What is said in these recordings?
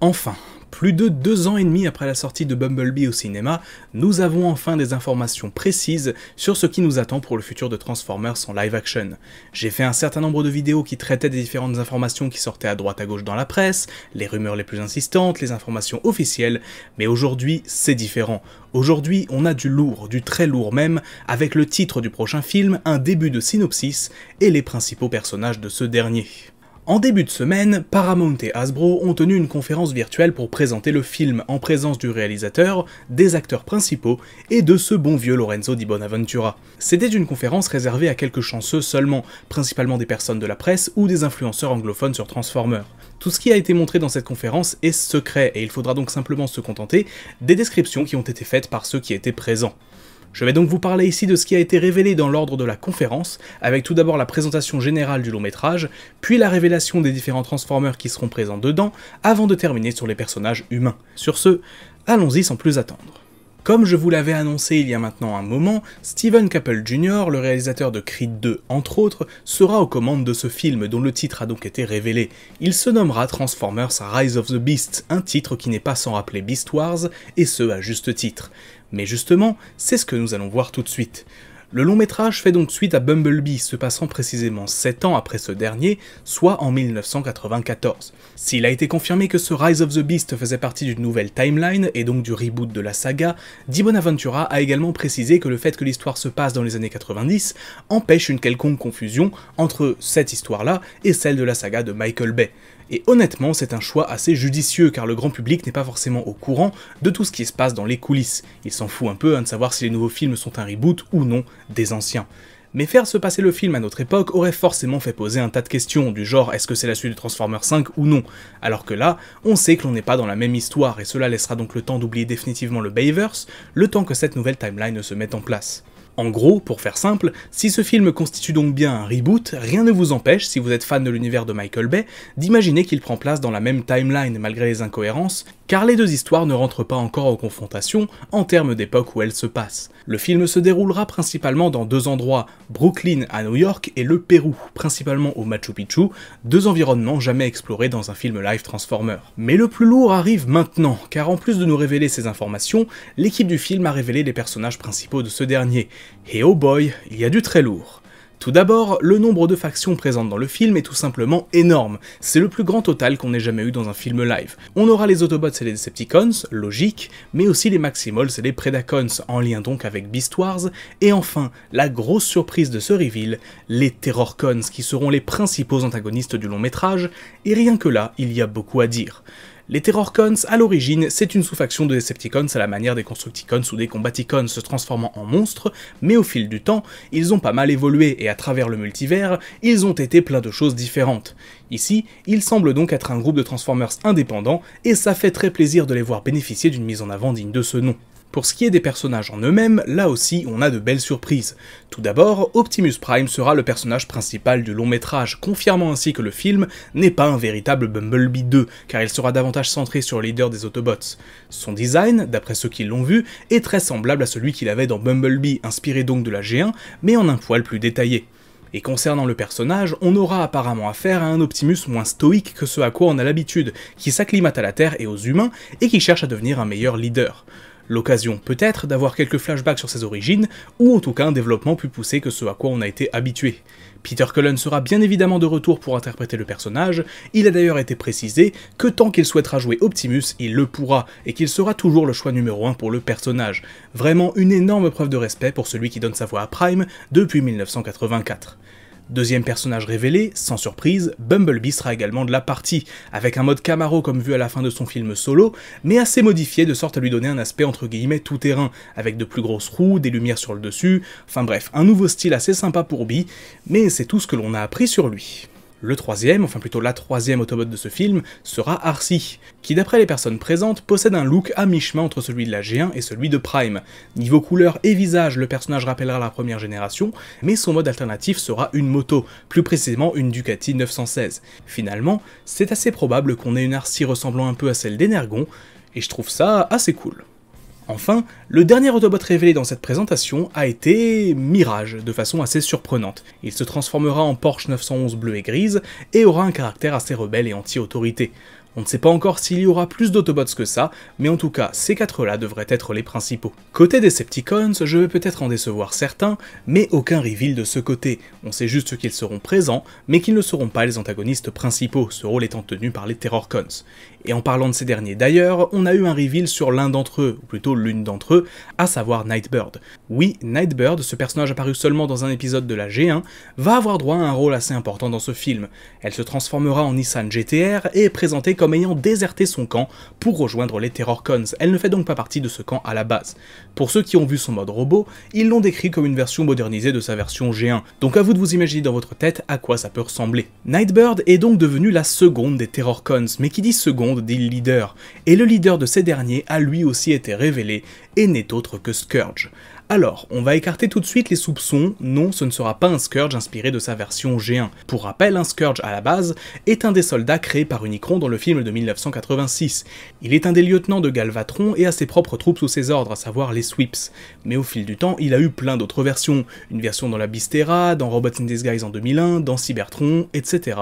Enfin, plus de 2 ans et demi après la sortie de Bumblebee au cinéma, nous avons enfin des informations précises sur ce qui nous attend pour le futur de Transformers en live action. J'ai fait un certain nombre de vidéos qui traitaient des différentes informations qui sortaient à droite à gauche dans la presse, les rumeurs les plus insistantes, les informations officielles, mais aujourd'hui c'est différent. Aujourd'hui on a du lourd, du très lourd même, avec le titre du prochain film, un début de synopsis et les principaux personnages de ce dernier. En début de semaine, Paramount et Hasbro ont tenu une conférence virtuelle pour présenter le film en présence du réalisateur, des acteurs principaux et de ce bon vieux Lorenzo Di Bonaventura. C'était une conférence réservée à quelques chanceux seulement, principalement des personnes de la presse ou des influenceurs anglophones sur Transformers. Tout ce qui a été montré dans cette conférence est secret et il faudra donc simplement se contenter des descriptions qui ont été faites par ceux qui étaient présents. Je vais donc vous parler ici de ce qui a été révélé dans l'ordre de la conférence, avec tout d'abord la présentation générale du long métrage, puis la révélation des différents Transformers qui seront présents dedans, avant de terminer sur les personnages humains. Sur ce, allons-y sans plus attendre. Comme je vous l'avais annoncé il y a maintenant un moment, Steven Caple Jr., le réalisateur de Creed 2 entre autres, sera aux commandes de ce film dont le titre a donc été révélé. Il se nommera Transformers Rise of the Beast, un titre qui n'est pas sans rappeler Beast Wars, et ce à juste titre. Mais justement, c'est ce que nous allons voir tout de suite. Le long métrage fait donc suite à Bumblebee, se passant précisément 7 ans après ce dernier, soit en 1994. S'il a été confirmé que ce Rise of the Beast faisait partie d'une nouvelle timeline, et donc du reboot de la saga, Di Bonaventura a également précisé que le fait que l'histoire se passe dans les années 90 empêche une quelconque confusion entre cette histoire-là et celle de la saga de Michael Bay. Et honnêtement, c'est un choix assez judicieux car le grand public n'est pas forcément au courant de tout ce qui se passe dans les coulisses. Il s'en fout un peu de savoir si les nouveaux films sont un reboot ou non des anciens. Mais faire se passer le film à notre époque aurait forcément fait poser un tas de questions, du genre est-ce que c'est la suite de Transformers 5 ou non, alors que là, on sait que l'on n'est pas dans la même histoire et cela laissera donc le temps d'oublier définitivement le Bayverse, le temps que cette nouvelle timeline se mette en place. En gros, pour faire simple, si ce film constitue donc bien un reboot, rien ne vous empêche, si vous êtes fan de l'univers de Michael Bay, d'imaginer qu'il prend place dans la même timeline malgré les incohérences, car les deux histoires ne rentrent pas encore en confrontation en termes d'époque où elles se passent. Le film se déroulera principalement dans deux endroits, Brooklyn à New York et le Pérou, principalement au Machu Picchu, deux environnements jamais explorés dans un film live Transformer. Mais le plus lourd arrive maintenant, car en plus de nous révéler ces informations, l'équipe du film a révélé les personnages principaux de ce dernier. Et oh boy, il y a du très lourd. Tout d'abord, le nombre de factions présentes dans le film est tout simplement énorme, c'est le plus grand total qu'on ait jamais eu dans un film live. On aura les Autobots et les Decepticons, logique, mais aussi les Maximals et les Predacons, en lien donc avec Beast Wars, et enfin, la grosse surprise de ce reveal, les Terrorcons qui seront les principaux antagonistes du long métrage, et rien que là, il y a beaucoup à dire. Les Terrorcons, à l'origine, c'est une sous-faction de Decepticons à la manière des Constructicons ou des Combaticons se transformant en monstres, mais au fil du temps, ils ont pas mal évolué et à travers le multivers, ils ont été plein de choses différentes. Ici, ils semblent donc être un groupe de Transformers indépendants, et ça fait très plaisir de les voir bénéficier d'une mise en avant digne de ce nom. Pour ce qui est des personnages en eux-mêmes, là aussi on a de belles surprises. Tout d'abord, Optimus Prime sera le personnage principal du long métrage, confirmant ainsi que le film n'est pas un véritable Bumblebee 2, car il sera davantage centré sur le leader des Autobots. Son design, d'après ceux qui l'ont vu, est très semblable à celui qu'il avait dans Bumblebee, inspiré donc de la G1, mais en un poil plus détaillé. Et concernant le personnage, on aura apparemment affaire à un Optimus moins stoïque que ce à quoi on a l'habitude, qui s'acclimate à la Terre et aux humains, et qui cherche à devenir un meilleur leader. L'occasion peut-être d'avoir quelques flashbacks sur ses origines, ou en tout cas un développement plus poussé que ce à quoi on a été habitué. Peter Cullen sera bien évidemment de retour pour interpréter le personnage, il a d'ailleurs été précisé que tant qu'il souhaitera jouer Optimus, il le pourra, et qu'il sera toujours le choix numéro 1 pour le personnage. Vraiment une énorme preuve de respect pour celui qui donne sa voix à Prime depuis 1984. Deuxième personnage révélé, sans surprise, Bumblebee sera également de la partie, avec un mode Camaro comme vu à la fin de son film Solo, mais assez modifié de sorte à lui donner un aspect entre guillemets tout-terrain, avec de plus grosses roues, des lumières sur le dessus, enfin bref, un nouveau style assez sympa pour Bee, mais c'est tout ce que l'on a appris sur lui. Le troisième, enfin plutôt la troisième Autobot de ce film, sera Arcee, qui d'après les personnes présentes possède un look à mi-chemin entre celui de la G1 et celui de Prime. Niveau couleur et visage, le personnage rappellera la première génération, mais son mode alternatif sera une moto, plus précisément une Ducati 916. Finalement, c'est assez probable qu'on ait une Arcee ressemblant un peu à celle d'Energon, et je trouve ça assez cool. Enfin, le dernier Autobot révélé dans cette présentation a été Mirage, de façon assez surprenante. Il se transformera en Porsche 911 bleue et grise, et aura un caractère assez rebelle et anti-autorité. On ne sait pas encore s'il y aura plus d'Autobots que ça, mais en tout cas, ces 4-là devraient être les principaux. Côté Decepticons, je vais peut-être en décevoir certains, mais aucun reveal de ce côté. On sait juste qu'ils seront présents, mais qu'ils ne seront pas les antagonistes principaux, ce rôle étant tenu par les Terrorcons. Et en parlant de ces derniers d'ailleurs, on a eu un reveal sur l'un d'entre eux, ou plutôt l'une d'entre eux, à savoir Nightbird. Oui, Nightbird, ce personnage apparu seulement dans un épisode de la G1, va avoir droit à un rôle assez important dans ce film. Elle se transformera en Nissan GTR et est présentée comme ayant déserté son camp pour rejoindre les Terrorcons. Elle ne fait donc pas partie de ce camp à la base. Pour ceux qui ont vu son mode robot, ils l'ont décrit comme une version modernisée de sa version G1, donc à vous de vous imaginer dans votre tête à quoi ça peut ressembler. Nightbird est donc devenue la seconde des Terrorcons, mais qui dit seconde dit leader, et le leader de ces derniers a lui aussi été révélé, et n'est autre que Scourge. Alors, on va écarter tout de suite les soupçons, non, ce ne sera pas un Scourge inspiré de sa version G1. Pour rappel, un Scourge à la base est un des soldats créés par Unicron dans le film de 1986. Il est un des lieutenants de Galvatron et a ses propres troupes sous ses ordres, à savoir les Sweeps. Mais au fil du temps, il a eu plein d'autres versions, une version dans la Bystera, dans Robots in Disguise en 2001, dans Cybertron, etc.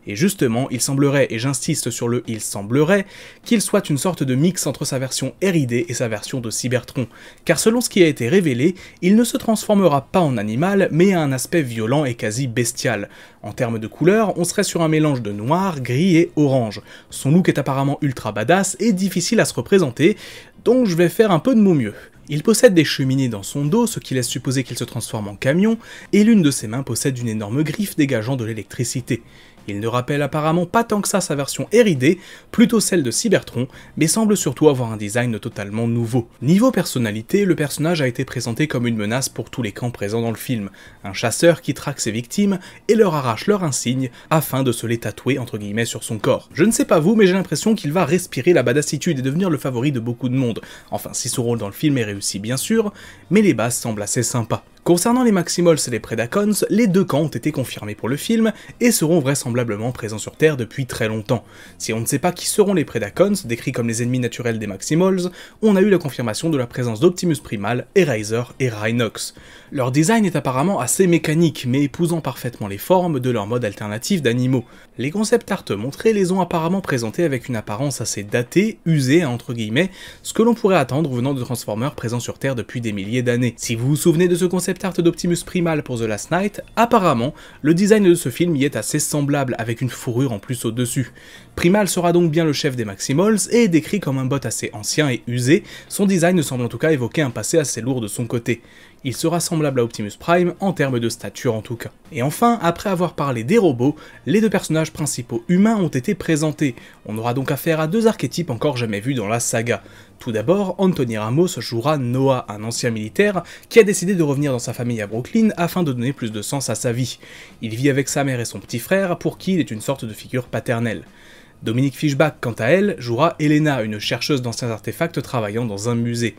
Et justement, il semblerait, et j'insiste sur le « il semblerait », qu'il soit une sorte de mix entre sa version RID et sa version de Cybertron, car selon ce qui a été révélé, il ne se transformera pas en animal, mais a un aspect violent et quasi bestial. En termes de couleur, on serait sur un mélange de noir, gris et orange. Son look est apparemment ultra badass et difficile à se représenter, donc je vais faire un peu de mon mieux. Il possède des cheminées dans son dos, ce qui laisse supposer qu'il se transforme en camion, et l'une de ses mains possède une énorme griffe dégageant de l'électricité. Il ne rappelle apparemment pas tant que ça sa version RID, plutôt celle de Cybertron, mais semble surtout avoir un design totalement nouveau. Niveau personnalité, le personnage a été présenté comme une menace pour tous les camps présents dans le film, un chasseur qui traque ses victimes et leur arrache leur insigne afin de se les tatouer entre guillemets sur son corps. Je ne sais pas vous, mais j'ai l'impression qu'il va respirer la badassitude et devenir le favori de beaucoup de monde, enfin si son rôle dans le film est réussi bien sûr, mais les bases semblent assez sympas. Concernant les Maximals et les Predacons, les deux camps ont été confirmés pour le film et seront vraisemblablement présents sur Terre depuis très longtemps. Si on ne sait pas qui seront les Predacons, décrits comme les ennemis naturels des Maximals, on a eu la confirmation de la présence d'Optimus Primal, Eraser et Rhinox. Leur design est apparemment assez mécanique, mais épousant parfaitement les formes de leur mode alternatif d'animaux. Les concept art montrés les ont apparemment présentés avec une apparence assez datée, usée entre guillemets, ce que l'on pourrait attendre venant de Transformers présents sur Terre depuis des milliers d'années. Si vous vous souvenez de ce concept art d'Optimus Primal pour The Last Knight, apparemment, le design de ce film y est assez semblable, avec une fourrure en plus au-dessus. Primal sera donc bien le chef des Maximals et est décrit comme un bot assez ancien et usé, son design semble en tout cas évoquer un passé assez lourd de son côté. Il sera semblable à Optimus Prime en termes de stature en tout cas. Et enfin, après avoir parlé des robots, les deux personnages principaux humains ont été présentés. On aura donc affaire à deux archétypes encore jamais vus dans la saga. Tout d'abord, Anthony Ramos jouera Noah, un ancien militaire qui a décidé de revenir dans sa famille à Brooklyn afin de donner plus de sens à sa vie. Il vit avec sa mère et son petit frère pour qui il est une sorte de figure paternelle. Dominique Fishback, quant à elle, jouera Elena, une chercheuse d'anciens artefacts travaillant dans un musée.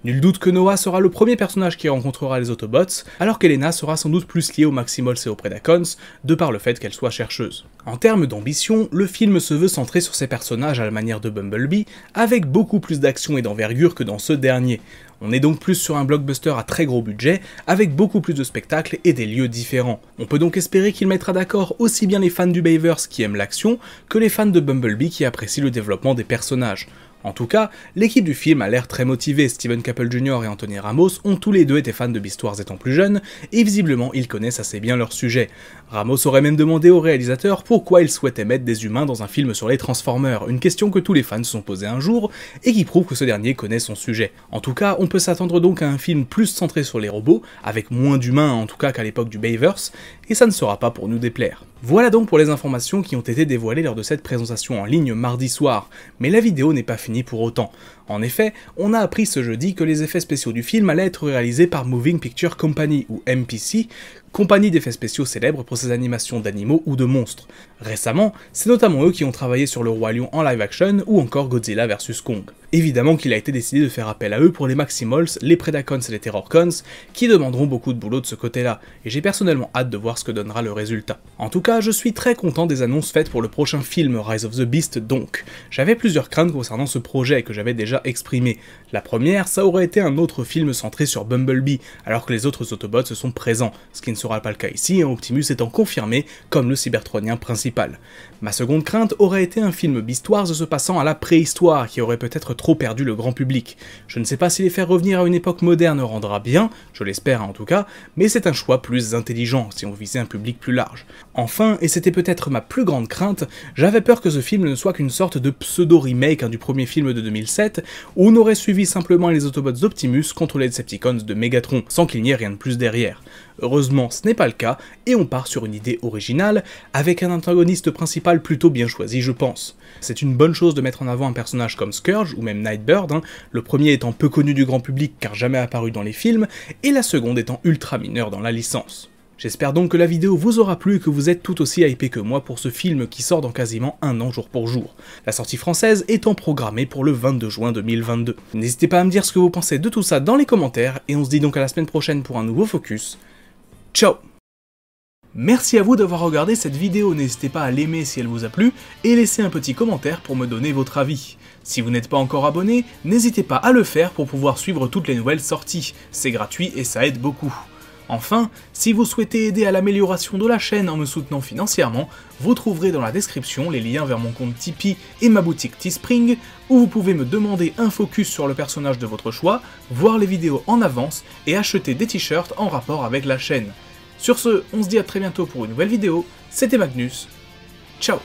Nul doute que Noah sera le premier personnage qui rencontrera les Autobots, alors qu'Elena sera sans doute plus liée aux Maximals et aux Predacons, de par le fait qu'elle soit chercheuse. En termes d'ambition, le film se veut centré sur ces personnages à la manière de Bumblebee, avec beaucoup plus d'action et d'envergure que dans ce dernier. On est donc plus sur un blockbuster à très gros budget, avec beaucoup plus de spectacles et des lieux différents. On peut donc espérer qu'il mettra d'accord aussi bien les fans du Bayverse qui aiment l'action, que les fans de Bumblebee qui apprécient le développement des personnages. En tout cas, l'équipe du film a l'air très motivée, Steven Caple Jr. et Anthony Ramos ont tous les deux été fans de Beast Wars étant plus jeunes, et visiblement ils connaissent assez bien leur sujet. Ramos aurait même demandé au réalisateur pourquoi il souhaitait mettre des humains dans un film sur les Transformers, une question que tous les fans se sont posés un jour, et qui prouve que ce dernier connaît son sujet. En tout cas, on peut s'attendre donc à un film plus centré sur les robots, avec moins d'humains en tout cas qu'à l'époque du Bayverse, et ça ne sera pas pour nous déplaire. Voilà donc pour les informations qui ont été dévoilées lors de cette présentation en ligne mardi soir, mais la vidéo n'est pas finie pour autant. En effet, on a appris ce jeudi que les effets spéciaux du film allaient être réalisés par Moving Picture Company, ou MPC, compagnie d'effets spéciaux célèbre pour ses animations d'animaux ou de monstres. Récemment, c'est notamment eux qui ont travaillé sur Le Roi Lion en live action ou encore Godzilla vs Kong. Évidemment qu'il a été décidé de faire appel à eux pour les Maximals, les Predacons et les Terrorcons, qui demanderont beaucoup de boulot de ce côté-là, et j'ai personnellement hâte de voir ce que donnera le résultat. En tout cas, je suis très content des annonces faites pour le prochain film Rise of the Beast donc. J'avais plusieurs craintes concernant ce projet que j'avais déjà déjà exprimé. La première, ça aurait été un autre film centré sur Bumblebee, alors que les autres Autobots se sont présents, ce qui ne sera pas le cas ici, Optimus étant confirmé comme le cybertronien principal. Ma seconde crainte aurait été un film Beast Wars se passant à la préhistoire, qui aurait peut-être trop perdu le grand public. Je ne sais pas si les faire revenir à une époque moderne rendra bien, je l'espère en tout cas, mais c'est un choix plus intelligent si on visait un public plus large. Enfin, et c'était peut-être ma plus grande crainte, j'avais peur que ce film ne soit qu'une sorte de pseudo-remake du premier film de 2007, où on aurait suivi simplement les Autobots d'Optimus contre les Decepticons de Megatron, sans qu'il n'y ait rien de plus derrière. Heureusement, ce n'est pas le cas, et on part sur une idée originale, avec un antagoniste principal plutôt bien choisi, je pense. C'est une bonne chose de mettre en avant un personnage comme Scourge, ou même Nightbird, le premier étant peu connu du grand public car jamais apparu dans les films, et la seconde étant ultra mineure dans la licence. J'espère donc que la vidéo vous aura plu et que vous êtes tout aussi hypé que moi pour ce film qui sort dans quasiment un an jour pour jour. La sortie française étant programmée pour le 22 juin 2022. N'hésitez pas à me dire ce que vous pensez de tout ça dans les commentaires, et on se dit donc à la semaine prochaine pour un nouveau focus. Ciao! Merci à vous d'avoir regardé cette vidéo, n'hésitez pas à l'aimer si elle vous a plu, et laisser un petit commentaire pour me donner votre avis. Si vous n'êtes pas encore abonné, n'hésitez pas à le faire pour pouvoir suivre toutes les nouvelles sorties, c'est gratuit et ça aide beaucoup. Enfin, si vous souhaitez aider à l'amélioration de la chaîne en me soutenant financièrement, vous trouverez dans la description les liens vers mon compte Tipeee et ma boutique Teespring, où vous pouvez me demander un focus sur le personnage de votre choix, voir les vidéos en avance et acheter des t-shirts en rapport avec la chaîne. Sur ce, on se dit à très bientôt pour une nouvelle vidéo, c'était Magnus, ciao!